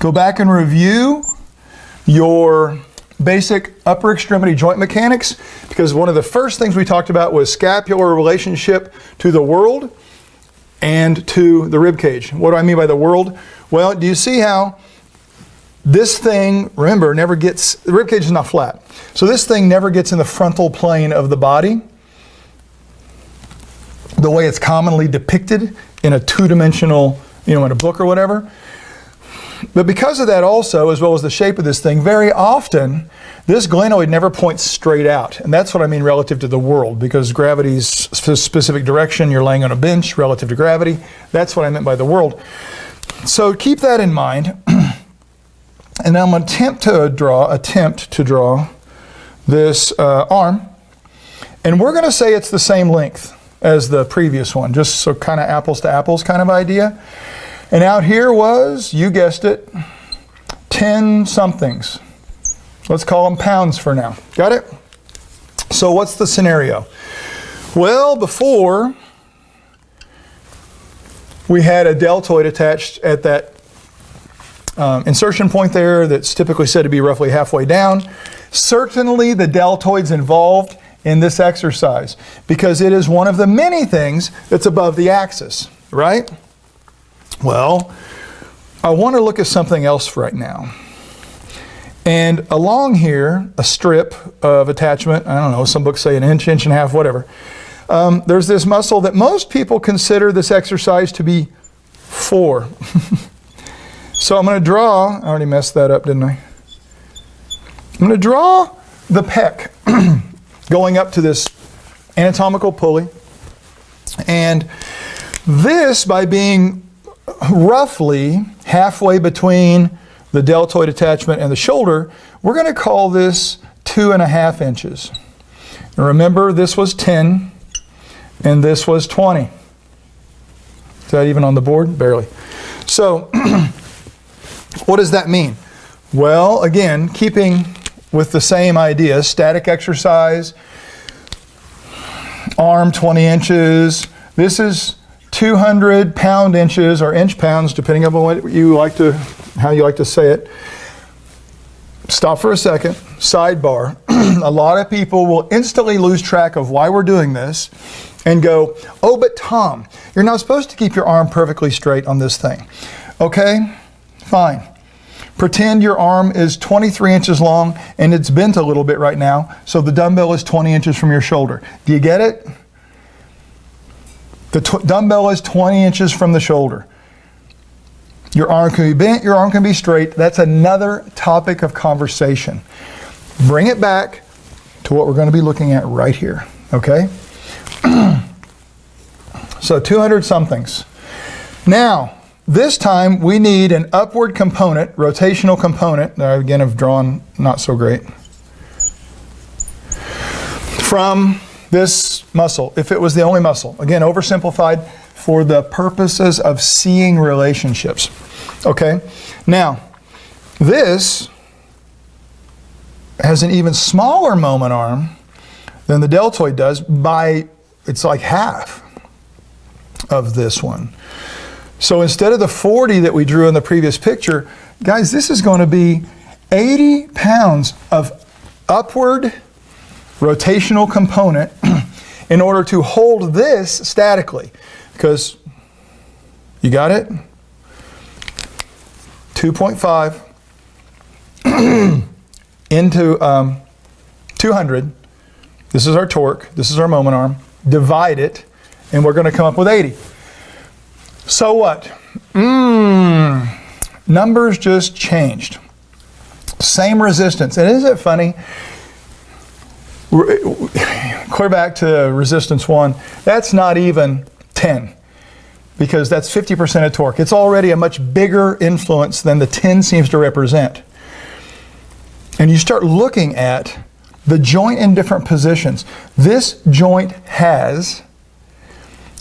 Go back and review your basic upper extremity joint mechanics, because one of the first things we talked about was scapular relationship to the world and to the rib cage. What do I mean by the world? Well, do you see how this thing, remember, never gets, the rib cage is not flat. So this thing never gets in the frontal plane of the body the way it's commonly depicted in a two-dimensional, in a book or whatever. But because of that also, as well as the shape of this thing, very often this glenoid never points straight out. And that's what I mean relative to the world, because gravity's specific direction, you're laying on a bench relative to gravity. That's what I meant by the world. So keep that in mind. And now I'm going to attempt to draw this arm. And we're going to say it's the same length as the previous one, just so kind of apples to apples kind of idea. And out here was, you guessed it, 10 somethings. Let's call them pounds for now. Got it? So what's the scenario? Well, before we had a deltoid attached at that insertion point there that's typically said to be roughly halfway down. Certainly the deltoid's involved in this exercise because it is one of the many things that's above the axis, right? Well, I want to look at something else right now. And along here, a strip of attachment, I don't know, some books say an inch, inch and a half, whatever. There's this muscle that most people consider this exercise to be for. So I'm going to draw, I already messed that up, didn't I? I'm going to draw the pec going up to this anatomical pulley. And this, by being roughly halfway between the deltoid attachment and the shoulder, we're going to call this 2.5 inches. And remember, this was 10 and this was 20. Is that even on the board? Barely. So what does that mean? Well, again, keeping with the same idea, static exercise, arm 20 inches. This is 200 pound inches or inch pounds, depending on what you like to, how you like to say it. Stop for a second. Sidebar. A lot of people will instantly lose track of why we're doing this and go, oh, but Tom, you're not supposed to keep your arm perfectly straight on this thing. Okay, fine. Pretend your arm is 23 inches long and it's bent a little bit right now, so the dumbbell is 20 inches from your shoulder. Do you get it? The dumbbell is 20 inches from the shoulder. Your arm can be bent, your arm can be straight. That's another topic of conversation. Bring it back to what we're going to be looking at right here, okay? So 200 somethings. Now, this time we need an upward component, rotational component, that I again have drawn not so great, from this muscle, if it was the only muscle. Again, oversimplified for the purposes of seeing relationships. Okay, now this has an even smaller moment arm than the deltoid does by, it's like half of this one. So instead of the 40 that we drew in the previous picture, guys, this is going to be 80 pounds of upward rotational component in order to hold this statically. Because, you got it? 2.5 into 200. This is our torque. This is our moment arm. Divide it, and we're going to come up with 80. So what? Numbers just changed. Same resistance. And isn't it funny? Clear back to resistance 1. That's not even 10, because that's 50% of torque. It's already a much bigger influence than the 10 seems to represent. And you start looking at the joint in different positions. This joint has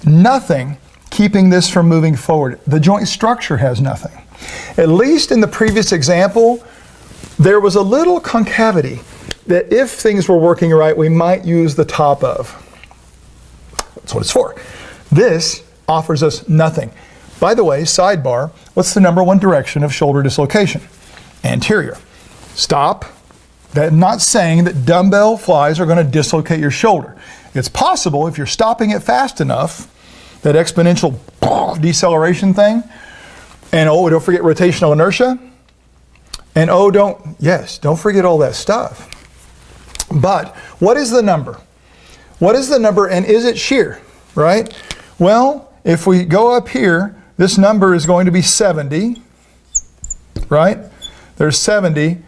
nothing keeping this from moving forward. The joint structure has nothing. At least in the previous example, there was a little concavity that if things were working right, we might use the top of. That's what it's for. This offers us nothing. By the way, sidebar, what's the number one direction of shoulder dislocation? Anterior. Stop. That's not saying that dumbbell flies are going to dislocate your shoulder. It's possible if you're stopping it fast enough, that exponential deceleration thing, and oh, don't forget rotational inertia, and oh, don't forget all that stuff. But what is the number? What is the number, and is it shear, right? Well, if we go up here, this number is going to be 70, right? There's 70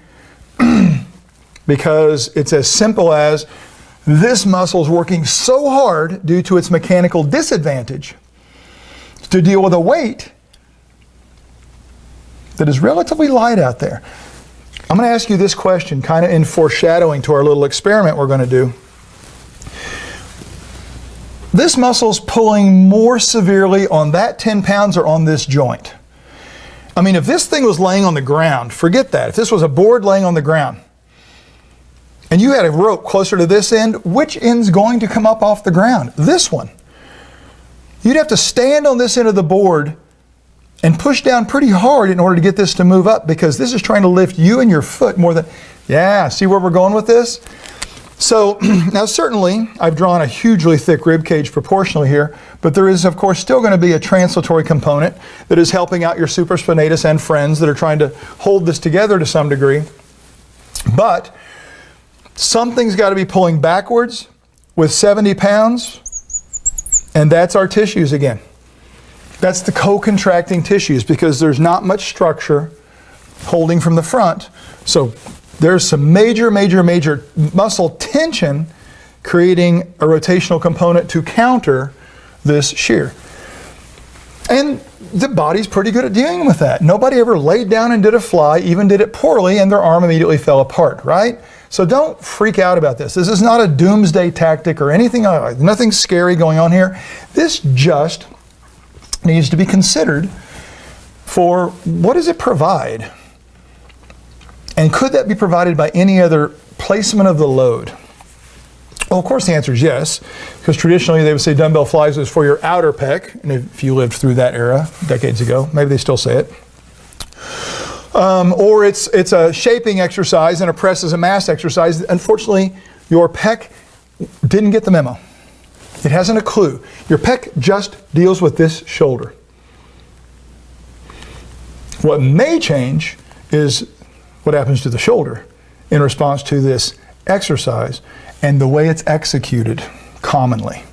because it's as simple as this muscle is working so hard due to its mechanical disadvantage to deal with a weight that is relatively light out there. I'm going to ask you this question, kind of in foreshadowing to our little experiment we're going to do. This muscle's pulling more severely on that 10 pounds or on this joint. I mean, if this thing was laying on the ground, forget that. If this was a board laying on the ground, and you had a rope closer to this end, which end's going to come up off the ground? This one. You'd have to stand on this end of the board and push down pretty hard in order to get this to move up, because this is trying to lift you and your foot more than, yeah, see where we're going with this? So now certainly I've drawn a hugely thick rib cage proportionally here, but there is of course still going to be a translatory component that is helping out your supraspinatus and friends that are trying to hold this together to some degree. But something's got to be pulling backwards with 70 pounds, and that's our tissues again. That's the co-contracting tissues, because there's not much structure holding from the front. So there's some major muscle tension creating a rotational component to counter this shear. And the body's pretty good at dealing with that. Nobody ever laid down and did a fly, even did it poorly, and their arm immediately fell apart, right? So don't freak out about this. This is not a doomsday tactic or anything, nothing scary going on here. This just needs to be considered for what does it provide? And could that be provided by any other placement of the load? Well, of course the answer is yes, because traditionally they would say dumbbell flies is for your outer pec, and if you lived through that era decades ago, maybe they still say it. Or it's a shaping exercise and a press is a mass exercise. Unfortunately, your pec didn't get the memo. It hasn't a clue. Your pec just deals with this shoulder. What may change is what happens to the shoulder in response to this exercise and the way it's executed commonly.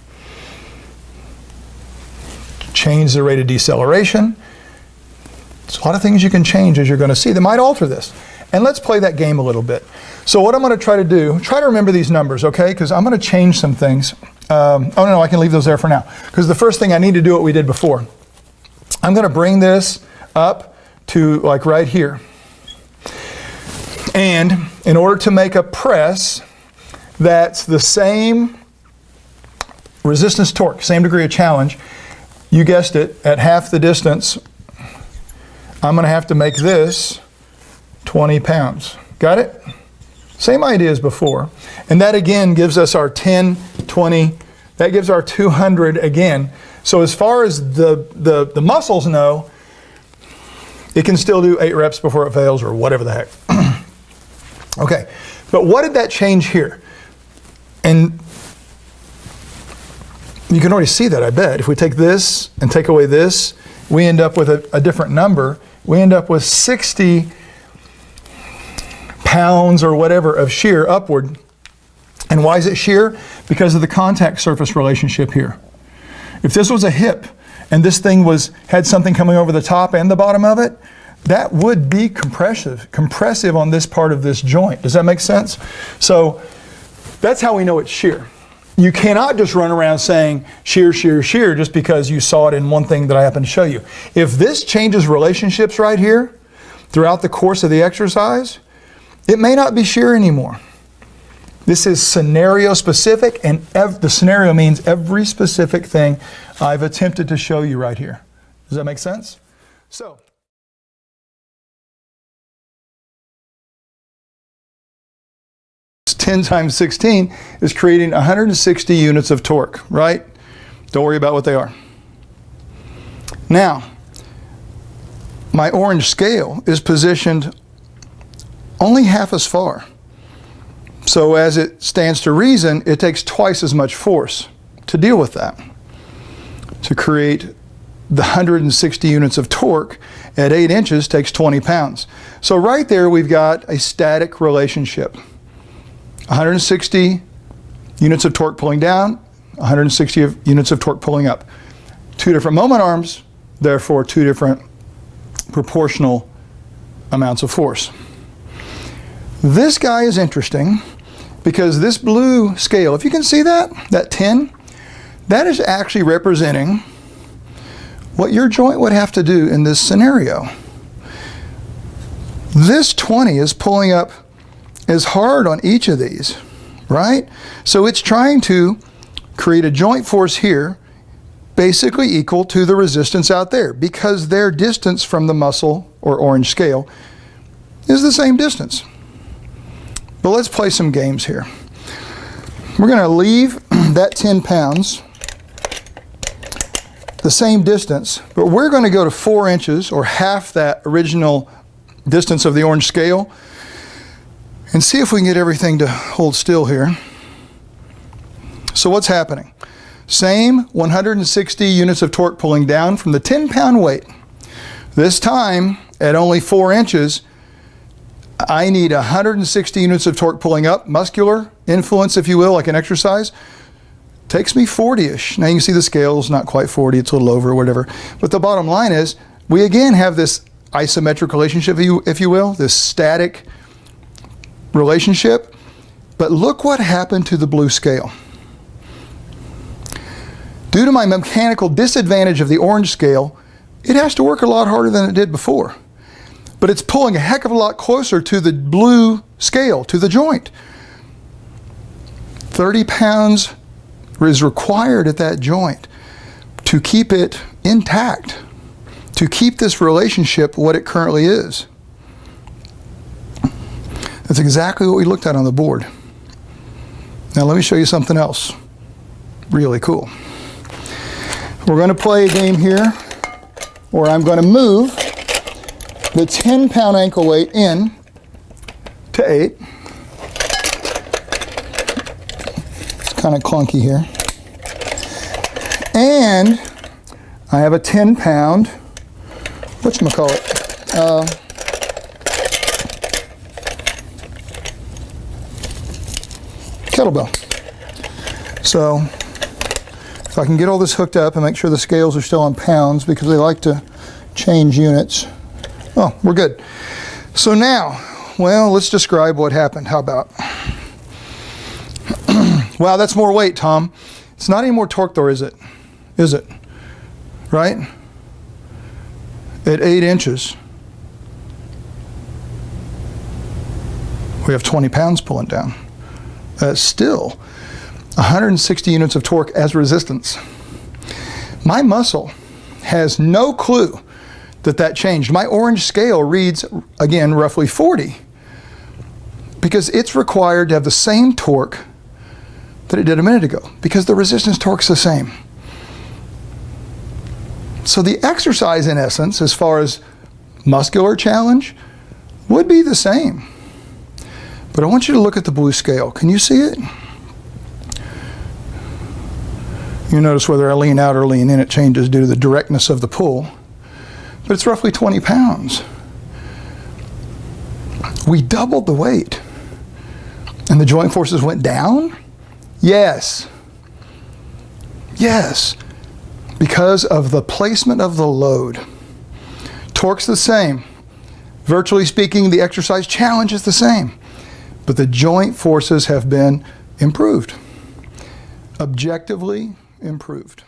Change the rate of deceleration. There's a lot of things you can change, as you're going to see, that might alter this. And let's play that game a little bit. So what I'm going to try to do, try to remember these numbers, okay? Because I'm going to change some things. Oh no, I can leave those there for now. Because the first thing I need to do what we did before. I'm going to bring this up to like right here. And in order to make a press that's the same resistance torque, same degree of challenge, you guessed it, at half the distance, I'm going to have to make this 20 pounds. Got it? Same idea as before. And that again gives us our 10, 20, that gives our 200 again. So as far as the muscles know, it can still do 8 reps before it fails or whatever the heck. Okay, but what did that change here? And you can already see that, I bet. If we take this and take away this, we end up with a different number. We end up with 60 pounds or whatever of shear upward. And why is it shear? Because of the contact surface relationship here. If this was a hip and this thing had something coming over the top and the bottom of it, that would be compressive on this part of this joint. Does that make sense? So that's how we know it's shear. You cannot just run around saying shear, shear, shear just because you saw it in one thing that I happened to show you. If this changes relationships right here throughout the course of the exercise, it may not be shear anymore. This is scenario specific, and the scenario means every specific thing I've attempted to show you right here. Does that make sense? So. 10 times 16 is creating 160 units of torque, right? Don't worry about what they are. Now, my orange scale is positioned only half as far. So as it stands to reason, it takes twice as much force to deal with that, to create the 160 units of torque at 8 inches takes 20 pounds. So right there we've got a static relationship. 160 units of torque pulling down, 160 units of torque pulling up. Two different moment arms, therefore two different proportional amounts of force. This guy is interesting because this blue scale, if you can see that 10, that is actually representing what your joint would have to do in this scenario. This 20 is pulling up as hard on each of these, right? So it's trying to create a joint force here basically equal to the resistance out there because their distance from the muscle or orange scale is the same distance. But let's play some games here. We're going to leave that 10 pounds the same distance, but we're going to go to 4 inches or half that original distance of the orange scale and see if we can get everything to hold still here. So what's happening? Same 160 units of torque pulling down from the 10-pound weight. This time, at only 4 inches, I need 160 units of torque pulling up. Muscular influence, if you will, like an exercise. Takes me 40-ish. Now you can see the scale's not quite 40, it's a little over or whatever. But the bottom line is, we again have this isometric relationship, if you will, this static relationship. But look what happened to the blue scale. Due to my mechanical disadvantage of the orange scale, it has to work a lot harder than it did before. But it's pulling a heck of a lot closer to the blue scale, to the joint. 30 pounds is required at that joint to keep it intact, to keep this relationship what it currently is. That's exactly what we looked at on the board. Now let me show you something else really cool. We're going to play a game here where I'm going to move the 10-pound ankle weight in to 8. It's kind of clunky here. And I have a 10-pound, whatchamacallit, kettlebell. So if I can get all this hooked up and make sure the scales are still on pounds because they like to change units. Oh, we're good. So now, well, let's describe what happened. How about? Wow, that's more weight, Tom. It's not any more torque though, is it? Is it? Right? At 8 inches, we have 20 pounds pulling down. That's still 160 units of torque as resistance. My muscle has no clue that changed. My orange scale reads, again, roughly 40 because it's required to have the same torque that it did a minute ago because the resistance torque's the same. So the exercise, in essence, as far as muscular challenge, would be the same. But I want you to look at the blue scale. Can you see it? You notice whether I lean out or lean in, it changes due to the directness of the pull. But it's roughly 20 pounds. We doubled the weight. And the joint forces went down? Yes. Yes. Because of the placement of the load. Torque's the same. Virtually speaking, the exercise challenge is the same. But the joint forces have been improved. Objectively improved.